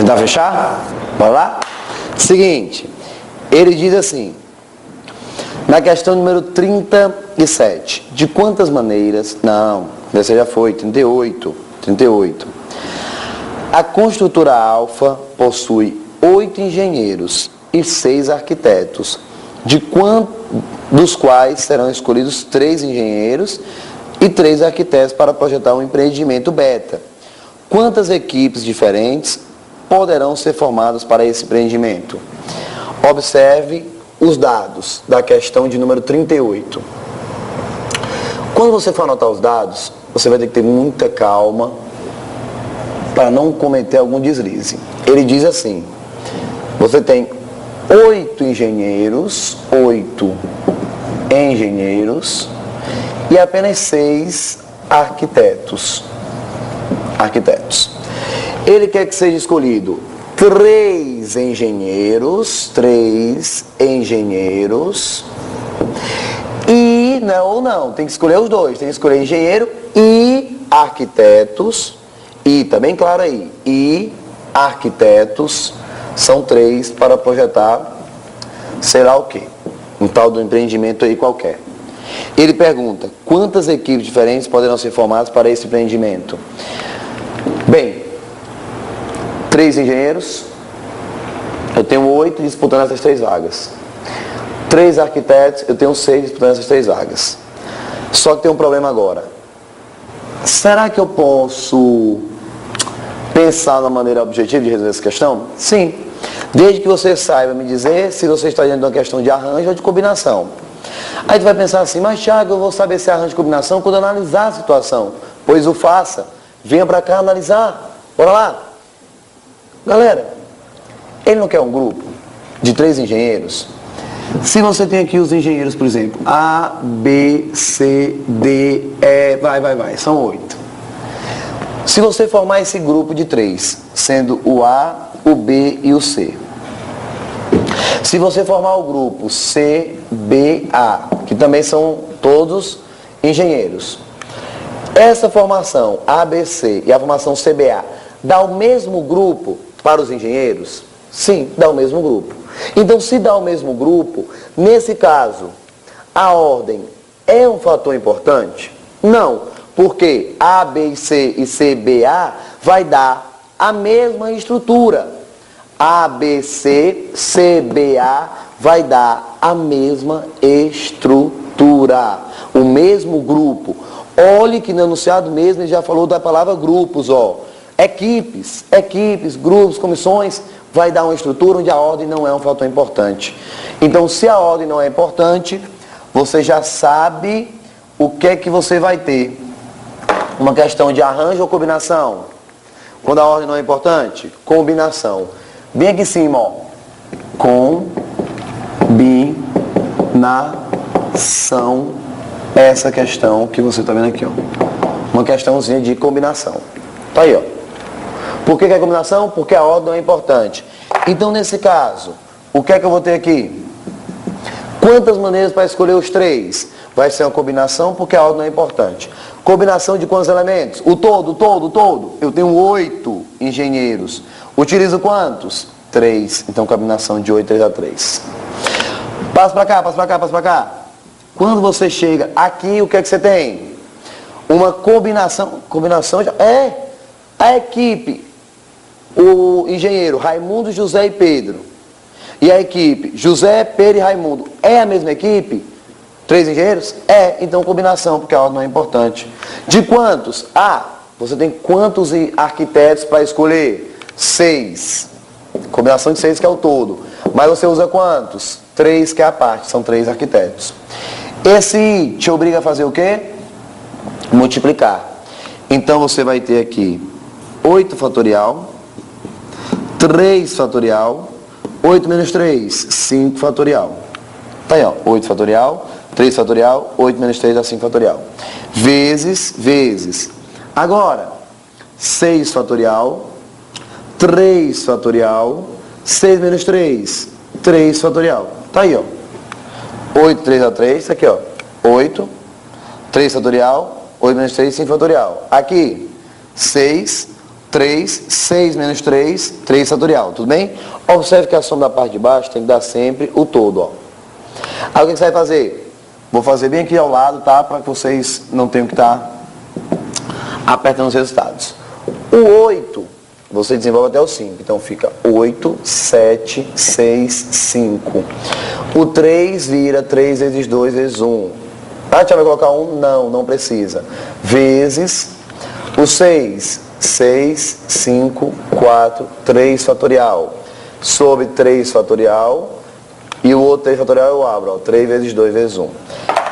Tentar fechar? Bora lá? Seguinte, ele diz assim, na questão número 37, de quantas maneiras... Não, essa já foi, 38. A construtora Alfa possui 8 engenheiros e 6 arquitetos, dos quais serão escolhidos 3 engenheiros e 3 arquitetos para projetar um empreendimento beta. Quantas equipes diferentes poderão ser formadas para esse empreendimento? Observe os dados da questão de número 38. Quando você for anotar os dados, você vai ter que ter muita calma para não cometer algum deslize. Ele diz assim, você tem 8 engenheiros e apenas 6 arquitetos. Ele quer que seja escolhido 3 engenheiros e, tem que escolher os dois, tem que escolher engenheiro e arquitetos, e também claro aí, e arquitetos, são 3 para projetar, sei lá o que, um tal do empreendimento aí qualquer. Ele pergunta, quantas equipes diferentes poderão ser formadas para esse empreendimento? Bem, 3 engenheiros, eu tenho 8 disputando essas 3 vagas. 3 arquitetos, eu tenho 6 disputando essas 3 vagas. Só que tem um problema agora. Será que eu posso pensar na maneira objetiva de resolver essa questão? Sim. Desde que você saiba me dizer se você está diante de uma questão de arranjo ou de combinação. Aí tu vai pensar assim, mas Thiago, eu vou saber se é arranjo de combinação quando eu analisar a situação. Pois o faça. Venha para cá analisar. Bora lá. Galera, ele não quer um grupo de 3 engenheiros? Se você tem aqui os engenheiros, por exemplo, A, B, C, D, E, vai, são 8. Se você formar esse grupo de 3, sendo o A, o B e o C. Se você formar o grupo C, B, A, que também são todos engenheiros. Essa formação ABC e a formação CBA dá o mesmo grupo para os engenheiros? Sim, dá o mesmo grupo. Então, se dá o mesmo grupo, nesse caso, a ordem é um fator importante? Não, porque A, B, C e CBA vai dar a mesma estrutura. A, B, C, CBA vai dar a mesma estrutura, o mesmo grupo. Olhe que no enunciado mesmo ele já falou da palavra grupos, ó. Equipes, grupos, comissões, vai dar uma estrutura onde a ordem não é um fator importante. Então, se a ordem não é importante, você já sabe o que é que você vai ter. Uma questão de arranjo ou combinação. Quando a ordem não é importante, combinação. Bem aqui em cima, ó. Combinação. Essa questão que você está vendo aqui, ó. Uma questãozinha de combinação. Tá aí, ó. Por que é combinação? Porque a ordem não é importante. Então, nesse caso, o que é que eu vou ter aqui? Quantas maneiras para escolher os 3? Vai ser uma combinação porque a ordem não é importante. Combinação de quantos elementos? O todo. Eu tenho 8 engenheiros. Utilizo quantos? 3. Então, combinação de 8, 3 a 3. Passa para cá. Quando você chega aqui, o que é que você tem? Uma combinação. Combinação já é a equipe. O engenheiro Raimundo, José e Pedro. E a equipe José, Pedro e Raimundo. É a mesma equipe? 3 engenheiros? É. Então, combinação, porque a ordem não é importante. De quantos? Você tem quantos arquitetos para escolher? 6. Combinação de 6 que é o todo. Mas você usa quantos? 3 que é a parte. São 3 arquitetos. Esse I te obriga a fazer o quê? Multiplicar. Então, você vai ter aqui 8 fatorial, 3 fatorial, 8 menos 3, 5 fatorial. Tá aí, ó, 8 fatorial, 3 fatorial, 8 menos 3 dá 5 fatorial. Vezes. Agora, 6 fatorial, 3 fatorial, 6 menos 3, 3 fatorial. Tá aí, ó. 8, 3 a 3, isso aqui, ó. 8, 3 fatorial, 8 menos 3, 5 fatorial. Aqui, 6, 3, 6 menos 3, 3 fatorial, tudo bem? Observe que a soma da parte de baixo tem que dar sempre o todo, ó. Aí o que você vai fazer? Vou fazer bem aqui ao lado, tá? Para que vocês não tenham que estar apertando os resultados. O 8, você desenvolve até o 5. Então fica 8, 7, 6, 5. O 3 vira 3 vezes 2 vezes 1. Ah, tia, vai colocar 1? Não, não precisa. Vezes o 6, 6, 5, 4, 3 fatorial. Sobre 3 fatorial. E o outro 3 fatorial eu abro, ó, 3 vezes 2 vezes 1.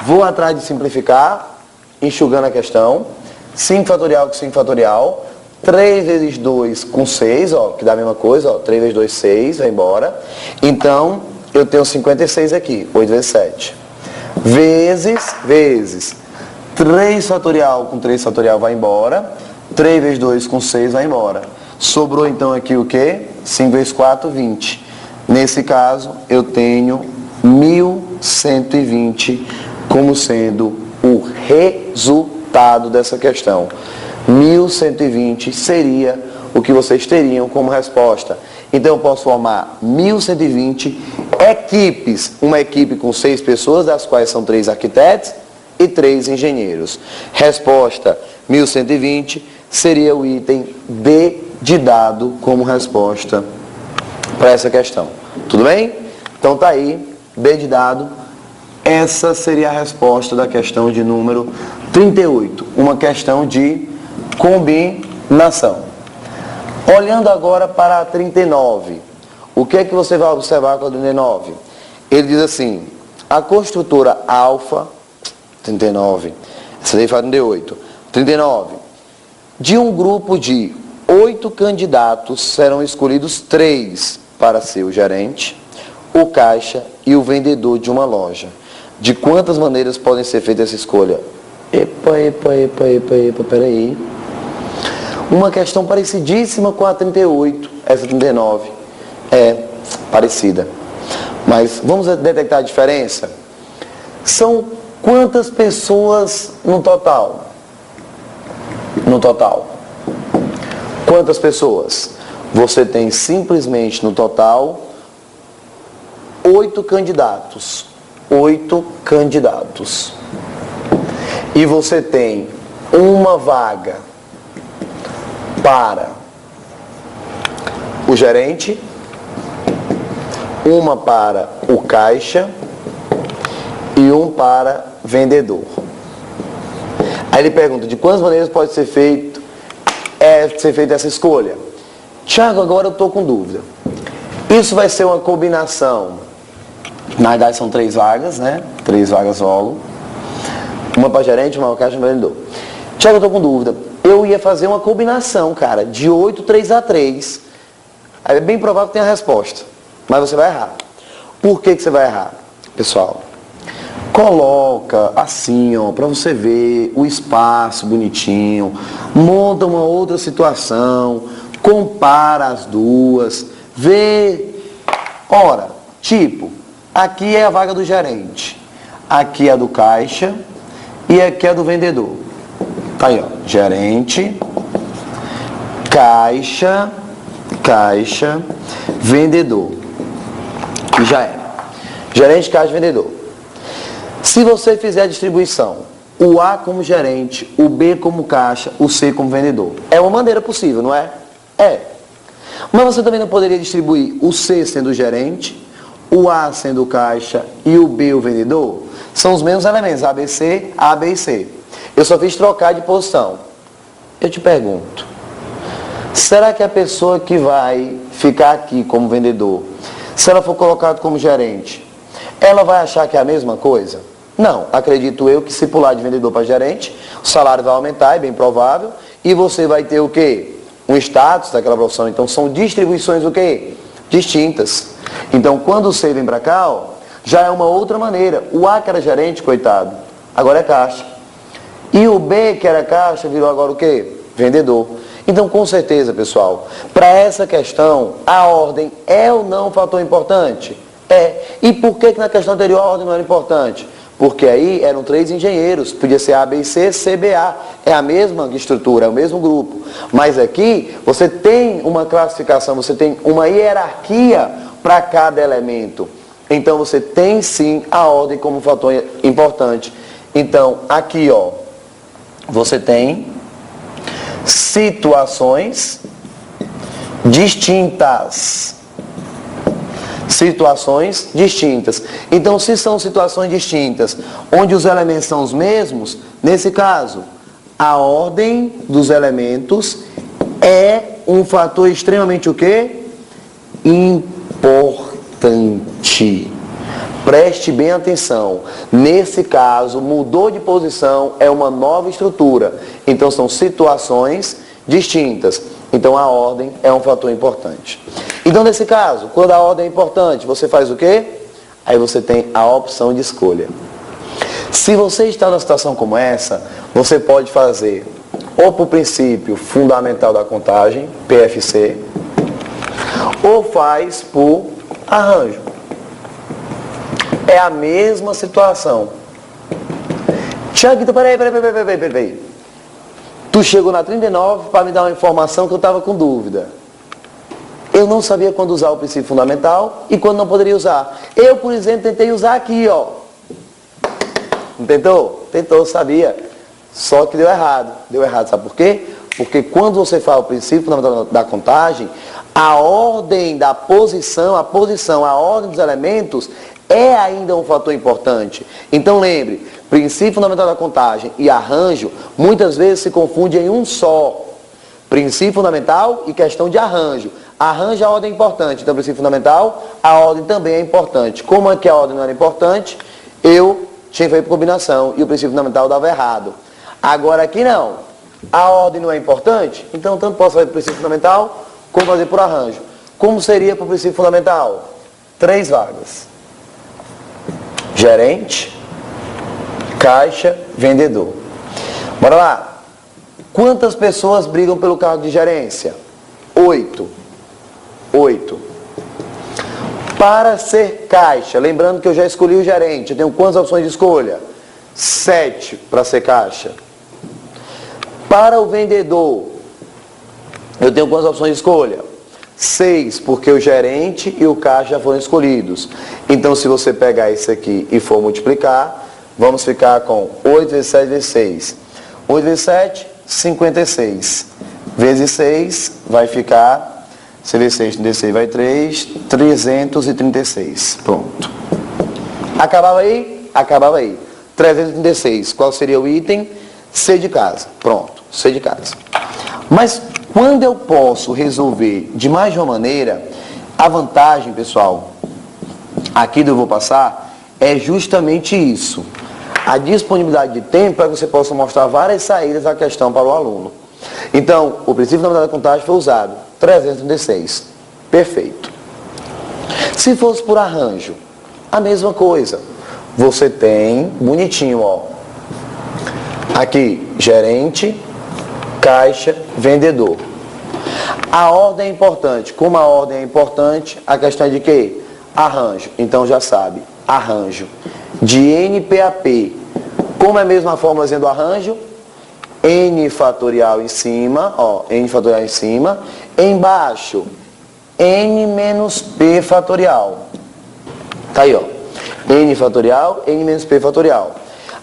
Vou atrás de simplificar, enxugando a questão. 5 fatorial com 5 fatorial. 3 vezes 2 com 6, ó, que dá a mesma coisa, ó, 3 vezes 2, 6, vai embora. Então, eu tenho 56 aqui, 8 vezes 7. Vezes 3 fatorial com 3 fatorial vai embora. 3 vezes 2 com 6 vai embora. Sobrou então aqui o quê? 5 vezes 4, 20. Nesse caso, eu tenho 1120 como sendo o resultado dessa questão. 1120 seria o que vocês teriam como resposta. Então eu posso formar 1120 equipes. Uma equipe com 6 pessoas, das quais são 3 arquitetos e 3 engenheiros. Resposta 1120 seria o item D de dado como resposta para essa questão. Tudo bem? Então tá aí, D de dado. Essa seria a resposta da questão de número 38. Uma questão de combinação. Olhando agora para a 39. O que é que você vai observar com a 39? Ele diz assim, a construtora alfa, 39, essa daí faz 38. 39. De um grupo de 8 candidatos, serão escolhidos 3 para ser o gerente, o caixa e o vendedor de uma loja. De quantas maneiras podem ser feitas essa escolha? Epa, peraí. Uma questão parecidíssima com a 38, essa 39. É parecida. Mas vamos detectar a diferença? São quantas pessoas no total? No total. Quantas pessoas? Você tem simplesmente no total 8 candidatos. 8 candidatos. E você tem uma vaga para o gerente, uma para o caixa e um para vendedor. Aí ele pergunta, de quantas maneiras pode ser feita essa escolha? Tiago, agora eu estou com dúvida. Isso vai ser uma combinação. Na verdade são 3 vagas, né? 3 vagas logo. Uma para gerente, uma para caixa e um vendedor. Tiago, eu estou com dúvida. Eu ia fazer uma combinação, cara, de 8, 3 a 3. Aí é bem provável que tenha a resposta. Mas você vai errar. Por que você vai errar? Pessoal, coloca assim, ó, para você ver o espaço bonitinho. Monta uma outra situação. Compara as duas. Vê. Ora, tipo, aqui é a vaga do gerente. Aqui é a do caixa. E aqui é a do vendedor. Tá aí, ó. Gerente, caixa, vendedor. E já é. Gerente, caixa, vendedor. Se você fizer a distribuição, o A como gerente, o B como caixa, o C como vendedor. É uma maneira possível, não é? É. Mas você também não poderia distribuir o C sendo o gerente, o A sendo o caixa e o B o vendedor? São os mesmos elementos, A, B e C. Eu só fiz trocar de posição. Eu te pergunto, será que a pessoa que vai ficar aqui como vendedor, se ela for colocada como gerente, ela vai achar que é a mesma coisa? Não, acredito eu que se pular de vendedor para gerente, o salário vai aumentar, é bem provável, e você vai ter o quê? Um status daquela profissão. Então são distribuições o quê? Distintas. Então quando o C vem para cá, ó, já é uma outra maneira. O A que era gerente, coitado, agora é caixa. E o B que era caixa virou agora o quê? Vendedor. Então com certeza, pessoal, para essa questão, a ordem é ou não um fator importante? É. E por que na questão anterior a ordem não era importante? porque aí eram 3 engenheiros, podia ser A, B e C, C, B, A. É a mesma estrutura, é o mesmo grupo. Mas aqui você tem uma classificação, você tem uma hierarquia para cada elemento. Então você tem sim a ordem como fator importante. Então aqui, ó, você tem situações distintas. Situações distintas. Então, se são situações distintas, onde os elementos são os mesmos, nesse caso, a ordem dos elementos é um fator extremamente o quê? Importante. Preste bem atenção. Nesse caso, mudou de posição, é uma nova estrutura. Então, são situações distintas. Então, a ordem é um fator importante. Então, nesse caso, quando a ordem é importante, você faz o quê? Aí você tem a opção de escolha. Se você está numa situação como essa, você pode fazer ou por princípio fundamental da contagem, PFC, ou faz por arranjo. É a mesma situação. Tiago, então peraí. Tu chegou na 39 para me dar uma informação que eu estava com dúvida. Eu não sabia quando usar o princípio fundamental e quando não poderia usar. Eu, por exemplo, tentei usar aqui, ó. Não tentou? Tentou, sabia. Só que deu errado. Deu errado, sabe por quê? Porque quando você fala o princípio fundamental da contagem, a ordem da posição, a ordem dos elementos é ainda um fator importante. Então lembre, princípio fundamental da contagem e arranjo, muitas vezes se confunde em um só. Princípio fundamental e questão de arranjo. Arranjo, a ordem é importante. Então, princípio fundamental, a ordem também é importante. Como é que a ordem não era importante, eu tinha feito combinação e o princípio fundamental dava errado. Agora aqui não. A ordem não é importante, então tanto posso fazer por princípio fundamental, como fazer por arranjo. Como seria por princípio fundamental? 3 vagas. Gerente, caixa, vendedor. Bora lá. Quantas pessoas brigam pelo cargo de gerência? 8. Para ser caixa, lembrando que eu já escolhi o gerente, eu tenho quantas opções de escolha? 7 para ser caixa. Para o vendedor, eu tenho quantas opções de escolha? 6, porque o gerente e o caixa já foram escolhidos. Então, se você pegar esse aqui e for multiplicar, vamos ficar com 8 vezes 7 vezes 6. 8 vezes 7, 56. Vezes 6 vai ficar, se vezes 6, 36 vai 3, 336. Pronto. Acabava aí? Acabava aí. 336. Qual seria o item? C de casa. Pronto. C de casa. Mas quando eu posso resolver de mais de uma maneira, a vantagem, pessoal, aqui do eu vou passar, é justamente isso. A disponibilidade de tempo para que você possa mostrar várias saídas da questão para o aluno. Então, o princípio fundamental da contagem foi usado. 336. Perfeito. Se fosse por arranjo, a mesma coisa. Você tem, bonitinho, ó. Aqui, gerente, caixa, vendedor. A ordem é importante. Como a ordem é importante, a questão é de quê? Arranjo. Então já sabe, arranjo. De NPAP. Como é a mesma fórmula do arranjo? N fatorial em cima, ó, N fatorial em cima. Embaixo, N menos P fatorial. Tá aí, ó. N fatorial, N menos P fatorial.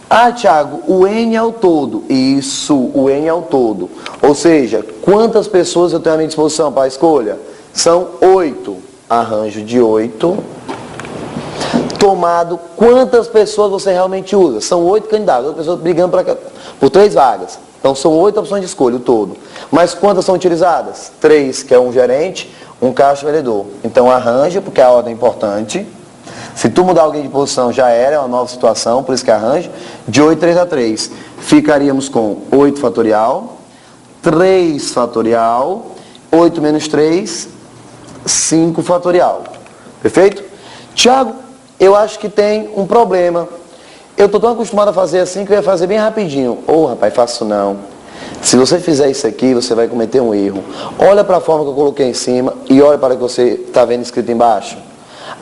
Ah, Thiago, o N é o todo. Isso, o N é o todo. Ou seja, quantas pessoas eu tenho à minha disposição para a escolha? São 8. Arranjo de 8. Tomado, quantas pessoas você realmente usa? São 8 candidatos, 8 pessoas brigando por 3 vagas. Então, são 8 opções de escolha, o todo. Mas quantas são utilizadas? 3, que é um gerente, um caixa vendedor. Então, arranja, porque a ordem é importante. Se tu mudar alguém de posição, já era, é uma nova situação, por isso que arranja. De 8, 3 a 3. Ficaríamos com 8 fatorial, 3 fatorial, 8 menos 3, 5 fatorial. Perfeito? Tiago, eu acho que tem um problema. Eu estou tão acostumado a fazer assim que eu ia fazer bem rapidinho. Rapaz, faço não. Se você fizer isso aqui, você vai cometer um erro. Olha para a forma que eu coloquei em cima e olha para o que você está vendo escrito embaixo.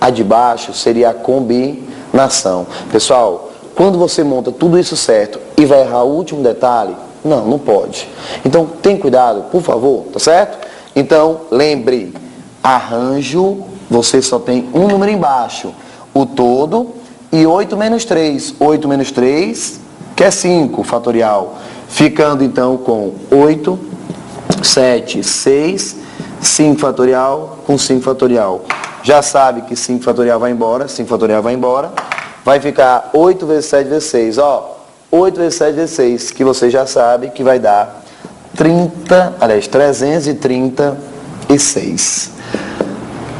A de baixo seria a combinação. Pessoal, quando você monta tudo isso certo e vai errar o último detalhe, não pode. Então, tem cuidado, por favor, tá certo? Então, lembre, arranjo, você só tem um número embaixo, o todo, e 8 menos 3. 8 menos 3, que é 5, fatorial. Ficando, então, com 8, 7, 6, 5 fatorial com 5 fatorial. Já sabe que 5 fatorial vai embora, 5 fatorial vai embora. Vai ficar 8 vezes 7 vezes 6, ó. 8 vezes 7 vezes 6, que você já sabe que vai dar 336.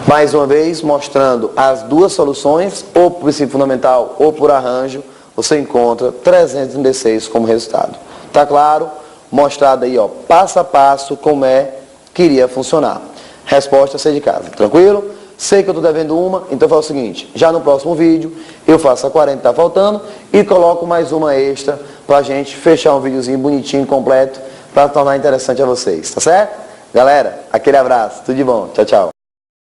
Mais uma vez, mostrando as duas soluções, ou por princípio fundamental ou por arranjo, você encontra 336 como resultado. Tá claro? Mostrado aí, ó, passo a passo como é que iria funcionar. Resposta a ser de casa. Tranquilo? Sei que eu estou devendo uma, então eu faço o seguinte, já no próximo vídeo eu faço a 40 que está faltando e coloco mais uma extra para a gente fechar um videozinho bonitinho, completo, para tornar interessante a vocês, tá certo? Galera, aquele abraço, tudo de bom, tchau, tchau.